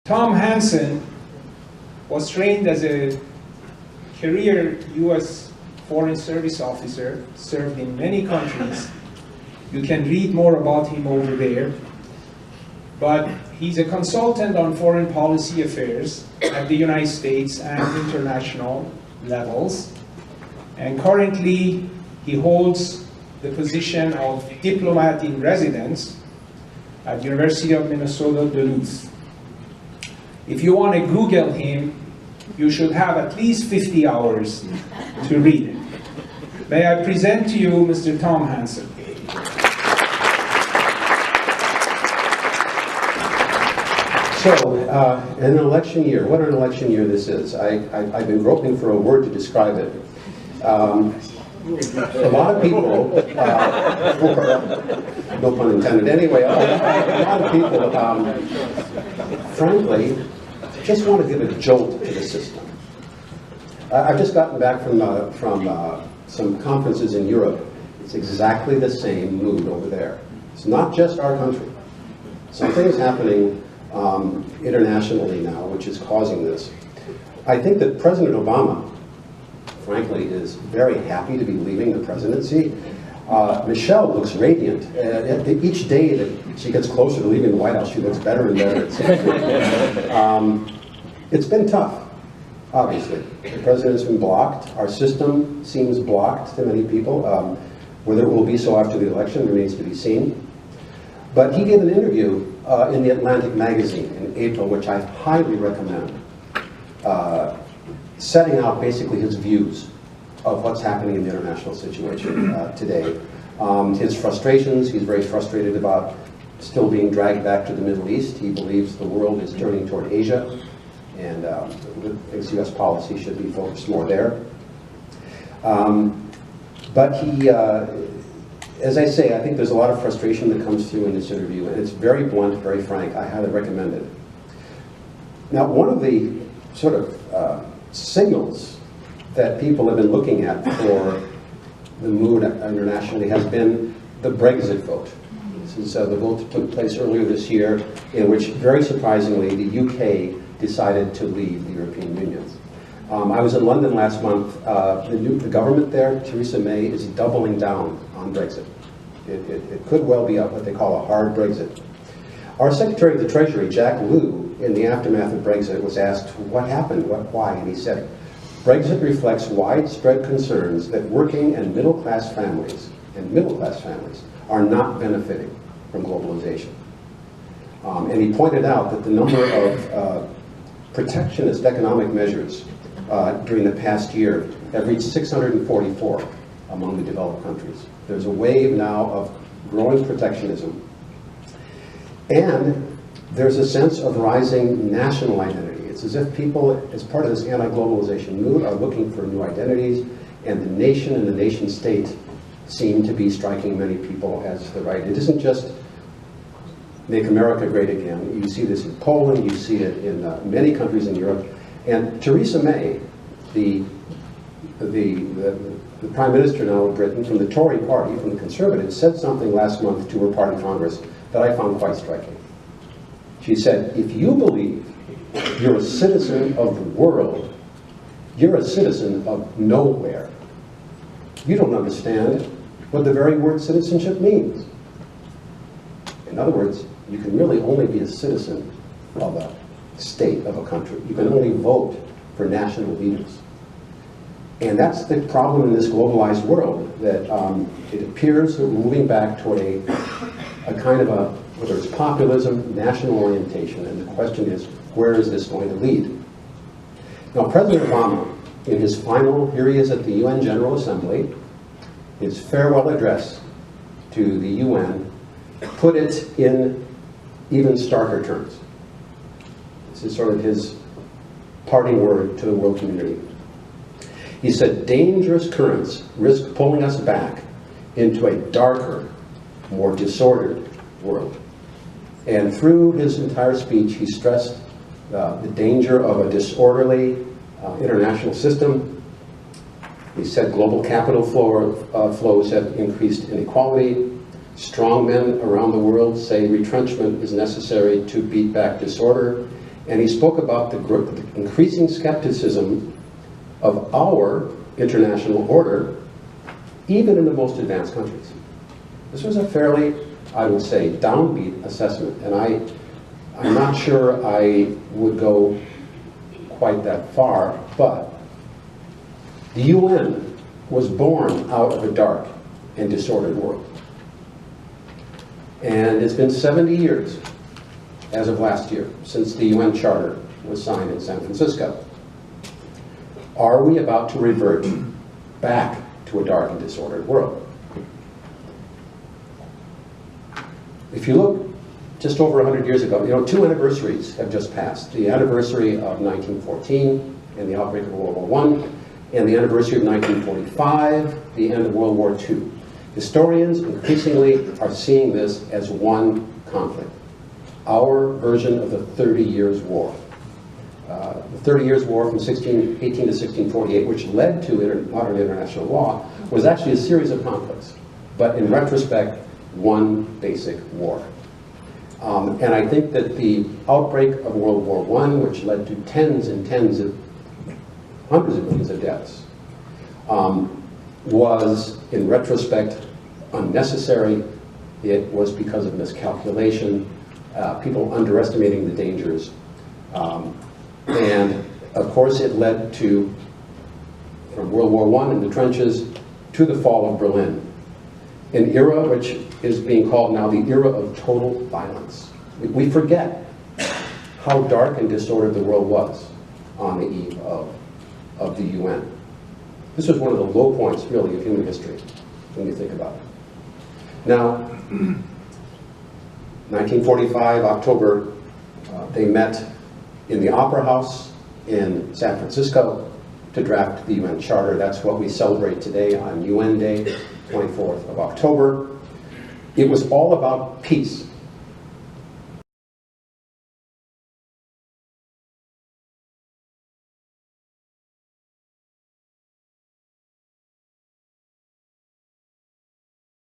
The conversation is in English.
Tom Hanson was trained as a career U.S. Foreign Service officer, served in many countries. You can read more about him over there. But he's a consultant on foreign policy affairs at the United States and international levels. And currently, he holds the position of diplomat in residence at University of Minnesota, Duluth. If you want to Google him, you should have at least 50 hours to read it. May I present to you Mr. Tom Hanson. So, an election year. What an election year this is. I've been groping for a word to describe it. A lot of people, no pun intended. Anyway, a lot of people, frankly, just want to give a jolt to the system. I've just gotten back from some conferences in Europe. It's exactly the same mood over there. It's not just our country. Something is happening internationally now, which is causing this. I think that President Obama, frankly, is very happy to be leaving the presidency. Michelle looks radiant. Each day that she gets closer to leaving the White House, she looks better and better. It's been tough, obviously. The president's been blocked. Our system seems blocked to many people. Whether it will be so after the election remains to be seen. But he gave an interview in the Atlantic magazine in April, which I highly recommend, setting out basically his views of what's happening in the international situation today. His frustrations, he's very frustrated about still being dragged back to the Middle East. He believes the world is turning toward Asia, and thinks U.S. policy should be focused more there. But he, as I say, I think there's a lot of frustration that comes through in this interview, and it's very blunt, very frank. I highly recommend it. Now, one of the sort of signals that people have been looking at for the mood internationally has been the Brexit vote. This is the vote that took place earlier this year, in which, very surprisingly, the UK decided to leave the European Union. I was in London last month. The government there, Theresa May, is doubling down on Brexit. It could well be what they call a hard Brexit. Our Secretary of the Treasury, Jack Lew, in the aftermath of Brexit, was asked what happened, why, and he said, Brexit reflects widespread concerns that working and middle-class families are not benefiting from globalization. And he pointed out that the number of protectionist economic measures during the past year have reached 644 among the developed countries. There's a wave now of growing protectionism. And there's a sense of rising national identity. It's as if people, as part of this anti-globalization mood, are looking for new identities, and the nation and the nation state seem to be striking many people as the right. It isn't just make America great again. You see this in Poland, you see it in many countries in Europe. And Theresa May, the Prime Minister now of Britain, from the Tory party, from the Conservatives, said something last month to her party Congress that I found quite striking. She said, if you believe you're a citizen of the world, you're a citizen of nowhere. You don't understand what the very word citizenship means. In other words, you can really only be a citizen of a state, of a country. You can only vote for national leaders. And that's the problem in this globalized world, that it appears that we're moving back toward a kind of a, whether it's populism, national orientation, and the question is, where is this going to lead? Now, President Obama, in his final, here he is at the UN General Assembly, his farewell address to the UN, put it in even starker terms. This is sort of his parting word to the world community. He said, dangerous currents risk pulling us back into a darker, more disordered world. And through his entire speech, he stressed the danger of a disorderly international system. He said global capital flows have increased inequality. Strong men around the world say retrenchment is necessary to beat back disorder. And he spoke about the increasing skepticism of our international order, even in the most advanced countries. This was a fairly, I would say, downbeat assessment, and I'm not sure I would go quite that far, but the UN was born out of a dark and disordered world. And it's been 70 years, as of last year, since the UN Charter was signed in San Francisco. Are we about to revert back to a dark and disordered world? If you look just over 100 years ago, 2 anniversaries have just passed. The anniversary of 1914 and the outbreak of World War I, and the anniversary of 1945, the end of World War II. Historians increasingly are seeing this as one conflict, our version of the 30 Years' War. The 30 Years' War from 1618 to 1648, which led to modern international law, was actually a series of conflicts, but in retrospect, one basic war. And I think that the outbreak of World War I, which led to tens and tens of hundreds of millions of deaths, was, in retrospect, unnecessary. It was because of miscalculation, people underestimating the dangers. And of course it led to, from World War I in the trenches, to the fall of Berlin. An era which is being called now the era of total violence. We forget how dark and disordered the world was on the eve of the UN. This was one of the low points, really, of human history, when you think about it. Now, 1945, October, they met in the Opera House in San Francisco to draft the UN Charter. That's what we celebrate today on UN Day, 24th of October. It was all about peace.